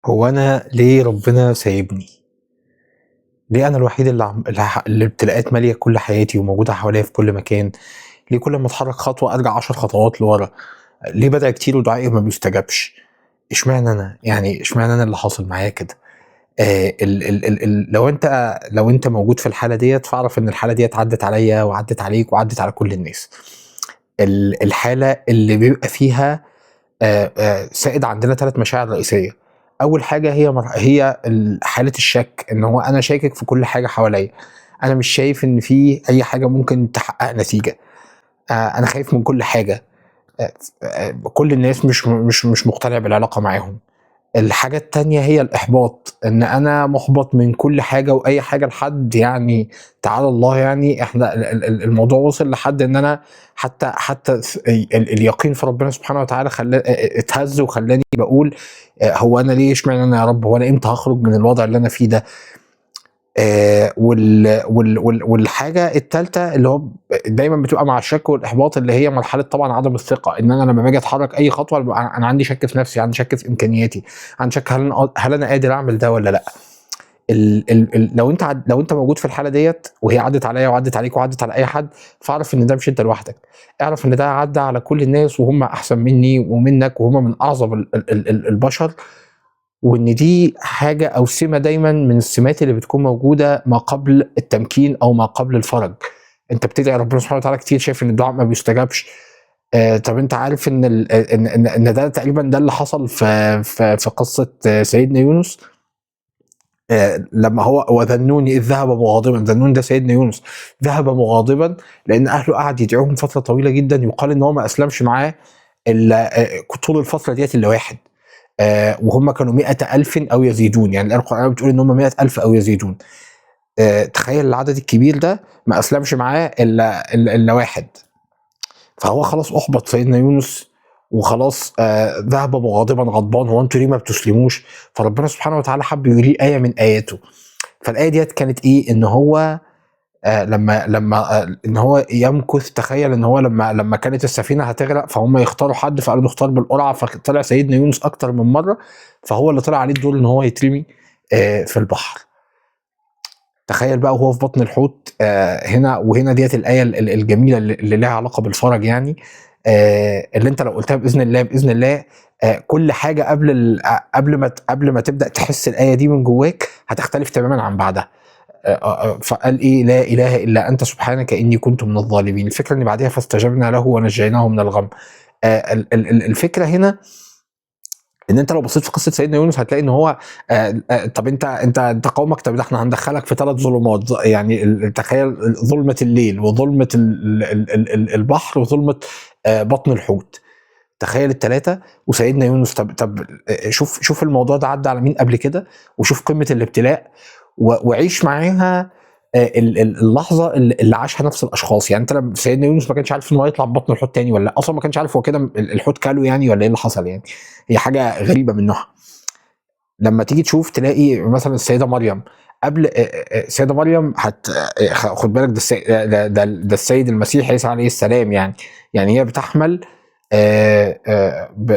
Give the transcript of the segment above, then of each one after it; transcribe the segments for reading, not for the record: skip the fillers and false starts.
هو أنا ليه ربنا سايبني؟ ليه أنا الوحيد الابتلاءات مالية كل حياتي وموجودة حواليّا في كل مكان؟ ليه كل أمّا أتحرك خطوة أرجع 10 خطوات لورا؟ ليه بادعي كتير ودعائي ما بيستجابش؟ اشمعنى أنا؟ يعني اشمعنى أنا اللي حاصل معايا كده؟ ال ال ال ال لو أنت موجود في الحالة ديّة فاعرف إن الحالة ديّة عدِّت عليّا وعدِّت عليك وعدِّت على كل الناس. الحالة اللي بيبقى فيها سائد عندنا 3 مشاعر رئيسية. أول حاجة هي حالة الشك، إن هو أنا شاكك في كل حاجة حواليّا، أنا مش شايف إن في أي حاجة ممكن تحقق نتيجة، أنا خايف من كل حاجة، كل الناس مش مقتنع بالعلاقة معاهم. الحاجة التانية هي الإحباط، إن أنا مُحبَط من كل حاجة وأي حاجة لحد يعني تعالى الله يعني إحنا الموضوع وصل لحد إن أنا حتى اليقين في ربنا سبحانه وتعالى اتهز وخلّاني باقول هو أنا ليه اشمعنى أنا يا رب، هو أنا إمتى هاخرج من الوضع اللي أنا فيه ده؟ والحاجة التالتة اللي هو دايمًا بتبقى مع الشك والإحباط، اللي هي مرحلة طبعًا عدم الثقة، إن أنا لمّا باجي أتحرك أي خطوة أنا عندي شك في نفسي، عندي شك في إمكانياتي، عندي شك هل أنا قادر أعمل ده والّا لأ؟ ال ال ال لو أنت موجود في الحالة ديّة وهي عدِّت عليَّ وعدِّت عليك وعدِّت على أي حد، فاعرف إن ده مش أنت لوحدك، اعرف إن ده عدَّى على كل الناس وهُم أحسن مني ومنك وهُم من أعظم البشر، وإن دي حاجة أو سمة دايمًا من السمات اللي بتكون موجودة ما قبل التمكين أو ما قبل الفرج. أنت بتدعي ربنا سبحانه وتعالى كتير، شايف إن الدعاء ما بيستجابش، طب أنت عارف إن ال إن إن إن ده تقريبًا ده اللي حصل في قصة سيدنا يونس، لمّا هو وذنون إذ ذهب مغاضبًا، ذنون ده سيدنا يونس، ذهب مغاضبًا لأن أهله قعد يدعيهم فترة طويلة جدًا، يُقال إن هو ما أسلمش معاه إلا طول الفترة ديّة إلا واحد. وهم كانوا 100,000 أو يزيدون، يعني الآية القرآنية بتقول إن هم 100,000 أو يزيدون. تخيل العدد الكبير ده ما أسلمش معاه إلا واحد، فهو خلاص أُحبط سيدنا يونس وخلاص ذهب مغاضبًا غضبان، هو أنتم ليه ما بتسلموش؟ فربنا سبحانه وتعالى حَب يوريه آية من آياته، فالآية ديّة كانت إيه؟ إن هو لمّا إن هو يمكث، تخيل إن هو لمّا كانت السفينة هتغرق فهُم يختاروا حد، فقالوا نختار بالقرعة، فطلع سيدنا يونس أكتر من مرّة، فهو اللي طلع عليه الدور إن هو يترمي في البحر. تخيل بقى وهو في بطن الحوت، وهنا ديّة الآية الجميلة اللي ليها علاقة بالفرج يعني، اللي أنت لو قُلتها بإذن الله كل حاجة قبل ما تبدأ تحس الآية دي من جواك هتختلف تمامًا عن بعدها. فقال إيه لا إله إلا أنت سبحانك إني كنت من الظالمين. الفكرة إن بعديها فاستجبنا له ونجيناه من الغم. الفكرة هنا إن أنت لو بصيت في قصة سيدنا يونس هتلاقي إن هو طب أنت قومك، طب ده إحنا هندخلك في 3 ظلمات، يعني تخيل ظلمة الليل وظلمة البحر وظلمة بطن الحوت، تخيل ال3 وسيدنا يونس. طب شوف الموضوع ده عدى على مين قبل كده، وشوف قمة الابتلاء وعيش معاها اللحظة اللي عاشها نفس الأشخاص. يعني أنت لما سيدنا يونس ما كانش عارف إن هو يطلع ببطن الحوت تاني والّا لأ، أصلًا ما كانش عارف هو كده الحوت كَلُه يعني والّا إيه اللي حصل يعني، هي حاجة غريبة من نوعها. لمّا تيجي تشوف تلاقي مثلًا السيدة مريم قبل السيدة مريم خُد بالك ده السيد المسيح عيسى عليه السلام يعني، يعني هي بتحمل ب ب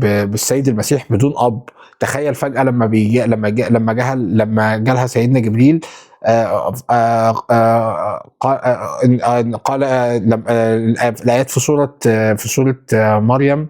ب بالسيد المسيح بدون أب. تخيل فجأة لمّا جالها سيدنا جبريل قال الآيات في سورة مريم،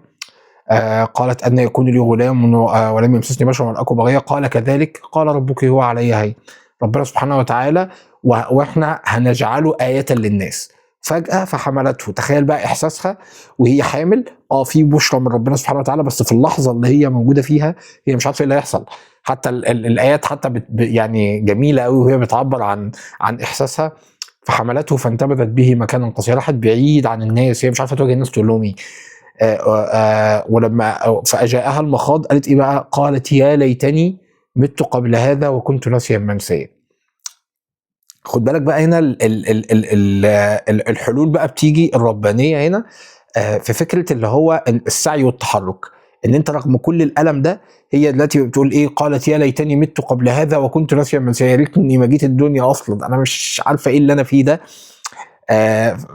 قالت أنى يكون لي غلام ولم يمسسني بشر ولم أك بغيا، قال كذلك قال ربك هو علي هين. ربنا سبحانه وتعالى وإحنا هنجعله آية للناس. فجأة فحملته، تخيل بقى إحساسها وهي حامل، في بشرى من ربنا سبحانه وتعالى، بس في اللحظة اللي هي موجودة فيها هي مش عارفة إيه اللي هيحصل. حتى الآيات حتى يعني جميلة أوي وهي بتعبر عن إحساسها. فحملته فانتبذت به مكانا قصيا، راحت بعيد عن الناس، هي مش عارفة تواجه الناس تقول لهم إيه. ولما فأجاءها المخاض قالت إيه بقى؟ قالت يا ليتني مت قبل هذا وكنت ناسيا منسيا. خد بالك بقى هنا الحلول بقى بتيجي الربانية هنا، في فكرة اللي هو السعي والتحرك، ان انت رغم كل الألم ده هي دلوقتي بتقول ايه؟ قالت يا ليتني مت قبل هذا وكنت ناسيا منسيا، يا ريتني ما جيت الدنيا اصلا، انا مش عارفة ايه اللي انا فيه ده.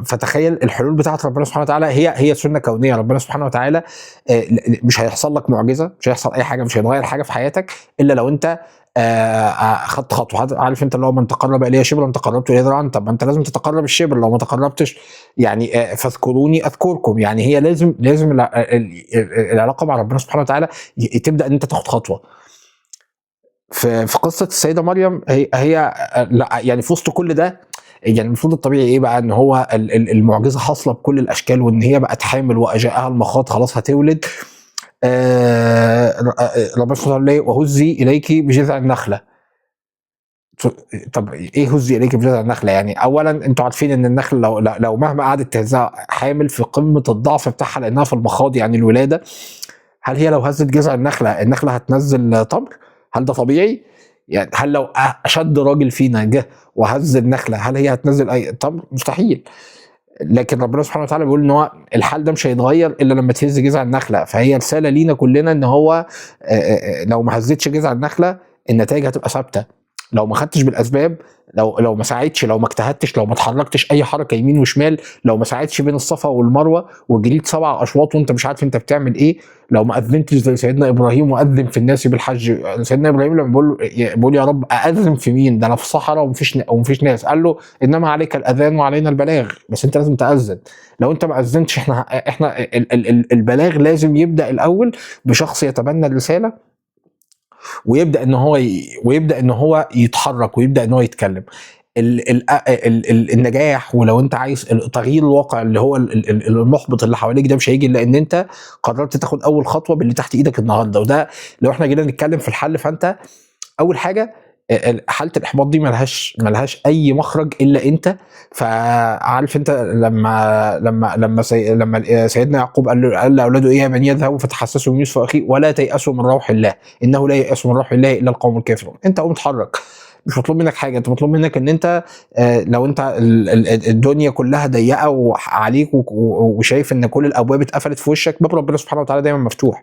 فتخيل الحلول بتاعت ربنا سبحانه وتعالى هي سنه كونيه. ربنا سبحانه وتعالى مش هيحصل لك معجزه، مش هيحصل اي حاجه، مش هيتغير حاجه في حياتك الا لو انت خدت خطوه. عارف انت اللي هو من تقرب الي شبرا تقربت اليه ذراعا. طب ما انت لازم تتقرب الشبر، لو ما تقربتش يعني فاذكروني اذكركم. يعني هي لازم العلاقه مع ربنا سبحانه وتعالى تبدا ان انت تاخد خطوه. في قصه السيده مريم هي لا يعني في وسط كل ده، يعني المفروض الطبيعي ايه بقى؟ ان هو المعجزه حاصله بكل الاشكال، وان هي بقت حامل واجاءها المخاض خلاص هتولد. ربنا سبحانه وتعالى وهزي اليك بجذع النخله. طب ايه هزي اليك بجذع النخله؟ يعني اولا انتوا عارفين ان النخل لو مهما قعدت تهزها حامل في قمه الضعف بتاعها لانها في المخاض يعني الولاده، هل هي لو هزت جذع النخله هتنزل تمر؟ هل ده طبيعي؟ يعني هل لو اشد راجل فينا جه وهز النخله هل هي هتنزل اي تمر؟ مستحيل. لكن ربنا سبحانه وتعالى بيقول ان هو الحال ده مش هيتغير الا لما تهز جذع النخله. فهي رساله لينا كلنا ان هو لو ما هزتش جذع النخله النتائج هتبقى ثابته. لو ما خدتش بالاسباب، لو ما ساعدتش، لو ما اجتهدتش، لو ما اتحركتش اي حركه يمين وشمال، لو ما ساعدتش بين الصفا والمروه وجريت 7 اشواط وانت مش عارف انت بتعمل ايه، لو ما اذنتش زي سيدنا ابراهيم واذن في الناس بالحج. سيدنا ابراهيم لما بيقول يا رب ااذن في مين؟ ده انا في صحراء ومفيش ناس. قال له انما عليك الاذان وعلينا البلاغ، بس انت لازم تاذن. لو انت ما اذنتش احنا البلاغ لازم يبدا الاول بشخص يتبنى الرساله ويبدا ان هو يتحرك ويبدا ان هو يتكلم. النجاح، ولو انت عايز تغيير الواقع اللي هو المحبط اللي حواليك ده، مش هيجي الا ان انت قررت تاخد اول خطوه باللي تحت ايدك النهارده. وده لو احنا جينا نتكلم في الحل، فانت اول حاجه حاله الاحباط دي ملهاش اي مخرج الا انت. فعارف انت لما سيدنا يعقوب قال لاولاده ايه؟ يا بني يذهبوا فتحسسوا من يوسف واخيه ولا تيأسوا من روح الله انه لا ييأس من روح الله الا القوم الكافرون. انت قوم اتحرك، مش مطلوب منك حاجه. انت مطلوب منك ان انت لو انت الدنيا كلها ضيقه وعليك وشايف ان كل الابواب اتقفلت في وشك، باب ربنا سبحانه وتعالى دايما مفتوح.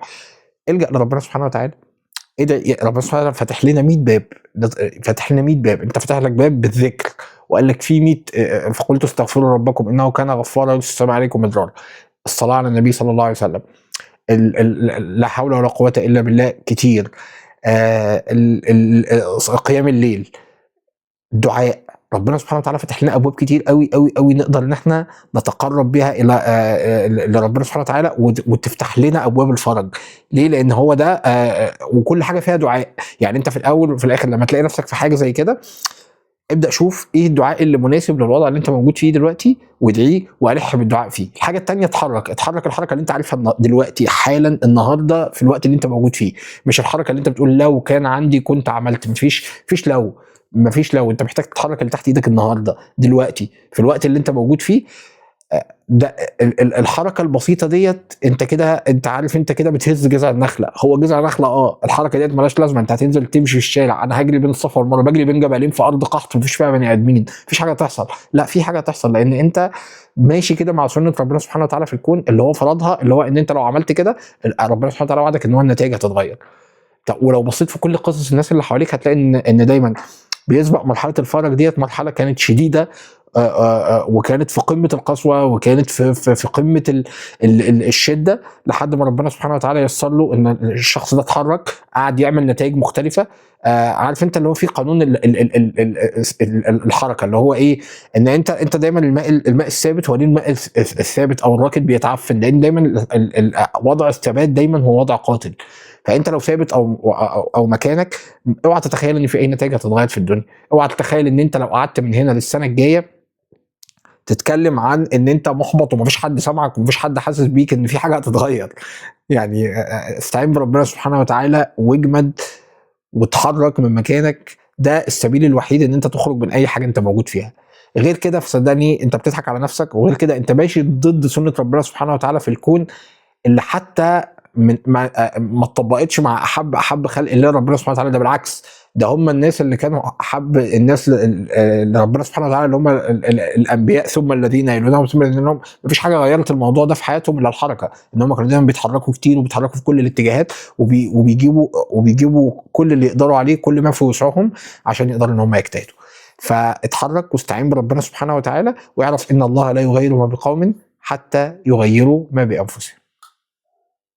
الجأ لربنا سبحانه وتعالى. ايه ده؟ ربنا سبحانه وتعالى فاتح لنا 100 باب، فاتح لنا 100 باب. انت فتح لك باب بالذكر وقال لك في 100 فقلت استغفروا ربكم انه كان غفارا يرسل السماء عليكم مدرارا. الصلاه على النبي صلى الله عليه وسلم، لا حول ولا قوه الا بالله كتير، قيام الليل، الدعاء. ربنا سبحانه وتعالى فتح لنا ابواب كتير قوي قوي قوي نقدر ان احنا نتقرب بيها الى لربنا سبحانه وتعالى وتفتح لنا ابواب الفرج. ليه؟ لان هو ده وكل حاجه فيها دعاء. يعني انت في الاول وفي الاخر لما تلاقي نفسك في حاجه زي كده، ابدا شوف ايه الدعاء اللي مناسب للوضع اللي انت موجود فيه دلوقتي وادعيه والح بالدعاء فيه. الحاجه الثانيه اتحرك الحركه اللي انت عارفها دلوقتي حالا النهارده في الوقت اللي انت موجود فيه، مش الحركه اللي انت بتقول لو كان عندي كنت عملت. مفيش لو، انت محتاج تتحرك اللي تحت ايدك النهارده دلوقتي في الوقت اللي انت موجود فيه. ده الحركه البسيطه ديت انت كده، انت عارف انت كده بتهز جذع النخله. هو جذع نخله الحركه ديت مالهاش لازمه. انت هتنزل تمشي في الشارع، انا هجري بين الصفا والمروه، بجري بين جبلين في ارض قحط مفيش فيها بني ادمين، مفيش حاجه تحصل. لا، في حاجه تحصل، لان انت ماشي كده مع سنه ربنا سبحانه وتعالى في الكون اللي هو فرضها، اللي هو ان انت لو عملت كده ربنا سبحانه وتعالى وعدك ان هو النتائج هتتغير. ولو بصيت في كل قصص الناس اللي حواليك هتلاقي ان دايما بيسبق مرحله الفرج ديت مرحله كانت شديده وكانت في قمه القسوه وكانت في قمه الشده، لحد ما ربنا سبحانه وتعالى ييسر له ان الشخص ده اتحرك قعد يعمل نتائج مختلفه. عارف انت اللي هو في قانون الحركه اللي هو ايه؟ ان انت دايما الماء الثابت هو ليه الماء الثابت او الراكد بيتعفن، لان دايما وضع الثبات دايما هو وضع قاتل. فانت لو ثابت او مكانك، اوعى تتخيل ان في اي نتائج هتتغير في الدنيا. اوعى تتخيل ان انت لو قعدت من هنا للسنه الجايه تتكلم عن ان انت محبط ومفيش حد سامعك ومفيش حد حاسس بيك ان في حاجه هتتغير. يعني استعين بربنا سبحانه وتعالى واجمد وتحرك من مكانك. ده السبيل الوحيد ان انت تخرج من اي حاجه انت موجود فيها. غير كده فصدقني انت بتضحك على نفسك، وغير كده انت ماشي ضد سنه ربنا سبحانه وتعالى في الكون اللي حتى ما اتطبقتش مع احب خلق الله ربنا سبحانه وتعالى. ده بالعكس، ده هم الناس اللي كانوا احب الناس لربنا سبحانه وتعالى اللي هم الانبياء ثم الذين يلونهم ثم الذين يلونهم. مفيش حاجه غيرت الموضوع ده في حياتهم الا الحركه، ان هم كانوا دايما بيتحركوا كتير وبيتحركوا في كل الاتجاهات وبيجيبوا كل اللي يقدروا عليه كل ما في وسعهم عشان يقدروا ان هم يجتهدوا. فاتحرك واستعين بربنا سبحانه وتعالى، واعرف ان الله لا يغير ما بقوم حتى يغيروا ما بانفسهم.